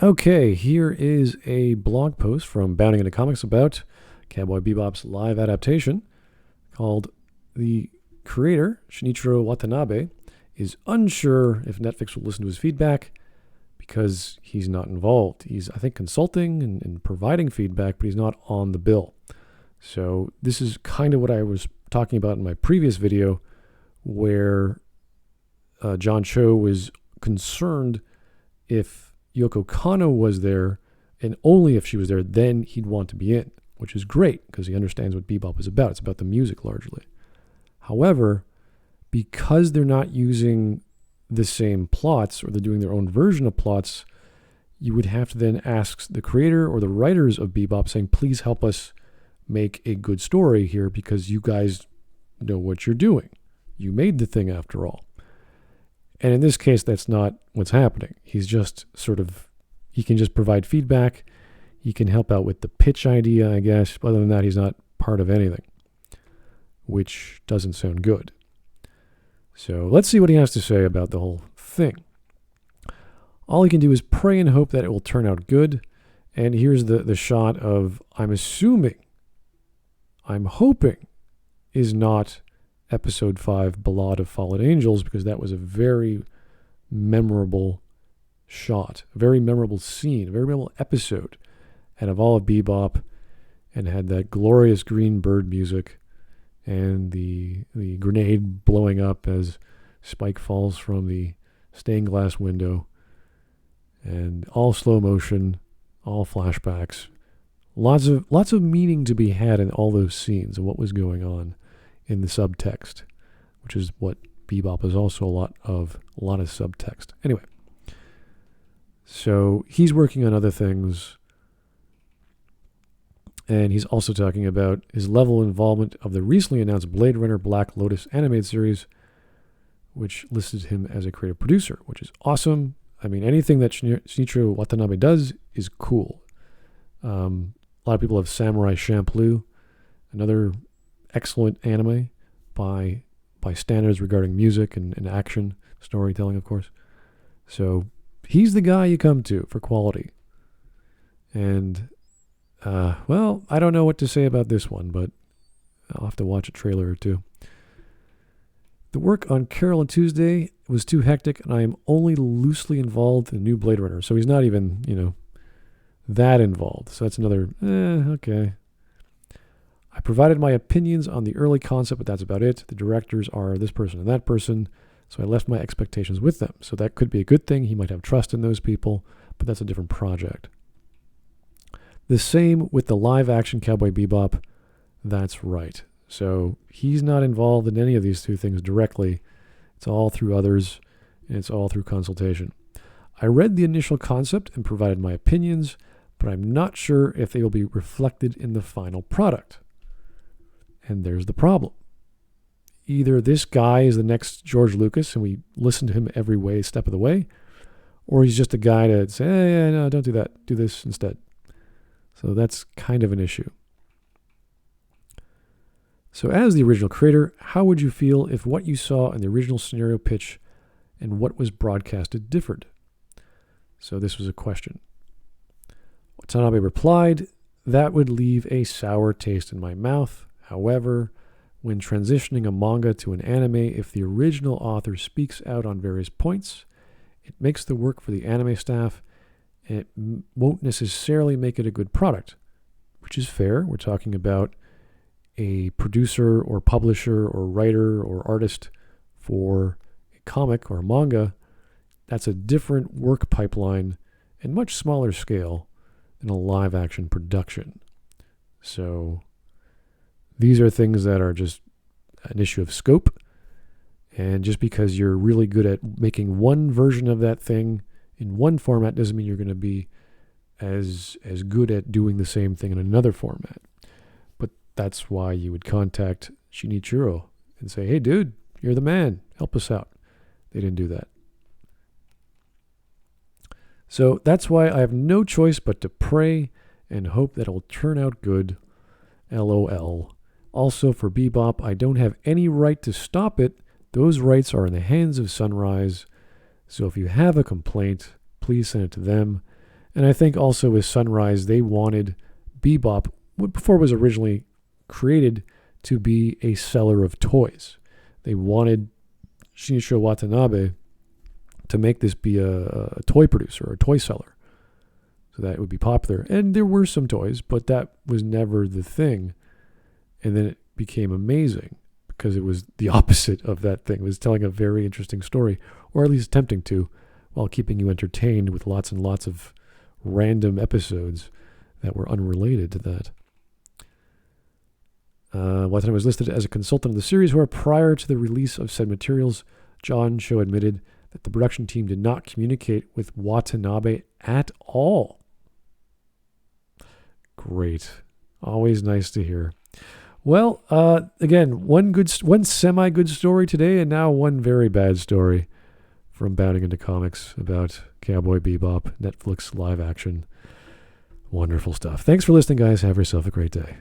Okay, here is a blog post from Bounding into Comics about Cowboy Bebop's live adaptation called The Creator, Shinichirō Watanabe, is unsure if Netflix will listen to his feedback because he's not involved. He's, I think, consulting and providing feedback, but he's not on the bill. So this is kind of what I was talking about in my previous video where John Cho was concerned if Yoko Kanno was there, and only if she was there, then he'd want to be in, which is great because he understands what Bebop is about. It's about the music largely. However, because they're not using the same plots or they're doing their own version of plots, you would have to then ask the creator or the writers of Bebop saying, please help us make a good story here because you guys know what you're doing. You made the thing after all. And in this case, that's not what's happening. He's just he can just provide feedback. He can help out with the pitch idea, I guess. But other than that, he's not part of anything, which doesn't sound good. So let's see what he has to say about the whole thing. All he can do is pray and hope that it will turn out good. And here's the shot of, I'm hoping, is not Episode 5, Ballad of Fallen Angels, because that was a very memorable shot, a very memorable scene, a very memorable episode out of all of Bebop, and had that glorious green bird music and the grenade blowing up as Spike falls from the stained glass window, and all slow motion, all flashbacks, lots of meaning to be had in all those scenes and what was going on in the subtext, which is what Bebop is also a lot of subtext. Anyway, so he's working on other things, and he's also talking about his level of involvement of the recently announced Blade Runner Black Lotus animated series, which listed him as a creative producer, which is awesome. I mean, anything that Shinichirō Watanabe does is cool. A lot of people have Samurai Champloo, another excellent anime by standards regarding music and action, storytelling, of course. So he's the guy you come to for quality. And, well, I don't know what to say about this one, but I'll have to watch a trailer or two. The work on Carol and Tuesday was too hectic, and I am only loosely involved in New Blade Runner. So he's not even, that involved. So that's another, okay. I provided my opinions on the early concept, but that's about it. The directors are this person and that person, so I left my expectations with them. So that could be a good thing. He might have trust in those people, but that's a different project. The same with the live-action Cowboy Bebop. That's right. So he's not involved in any of these two things directly. It's all through others, and it's all through consultation. I read the initial concept and provided my opinions, but I'm not sure if they will be reflected in the final product. And there's the problem. Either this guy is the next George Lucas and we listen to him every step of the way, or he's just a guy to say, hey, no, don't do that. Do this instead. So that's kind of an issue. So as the original creator, how would you feel if what you saw in the original scenario pitch and what was broadcasted differed? So this was a question. Watanabe replied, that would leave a sour taste in my mouth. However, when transitioning a manga to an anime, if the original author speaks out on various points, it makes the work for the anime staff, and it won't necessarily make it a good product, which is fair. We're talking about a producer or publisher or writer or artist for a comic or a manga. That's a different work pipeline and much smaller scale than a live-action production. So these are things that are just an issue of scope. And just because you're really good at making one version of that thing in one format doesn't mean you're going to be as good at doing the same thing in another format. But that's why you would contact Shinichirō and say, hey, dude, you're the man. Help us out. They didn't do that. So that's why I have no choice but to pray and hope that it will turn out good. LOL. Also, for Bebop, I don't have any right to stop it. Those rights are in the hands of Sunrise. So if you have a complaint, please send it to them. And I think also with Sunrise, they wanted Bebop, before it was originally created, to be a seller of toys. They wanted Shinichirō Watanabe to make this be a toy producer, a toy seller, so that it would be popular. And there were some toys, but that was never the thing. And then it became amazing because it was the opposite of that thing. It was telling a very interesting story, or at least attempting to, while keeping you entertained with lots and lots of random episodes that were unrelated to that. Watanabe was listed as a consultant of the series, where prior to the release of said materials, John Cho admitted that the production team did not communicate with Watanabe at all. Great. Always nice to hear. Well, again, one semi-good story today, and now one very bad story from Bounding into Comics about Cowboy Bebop, Netflix live action. Wonderful stuff. Thanks for listening, guys. Have yourself a great day.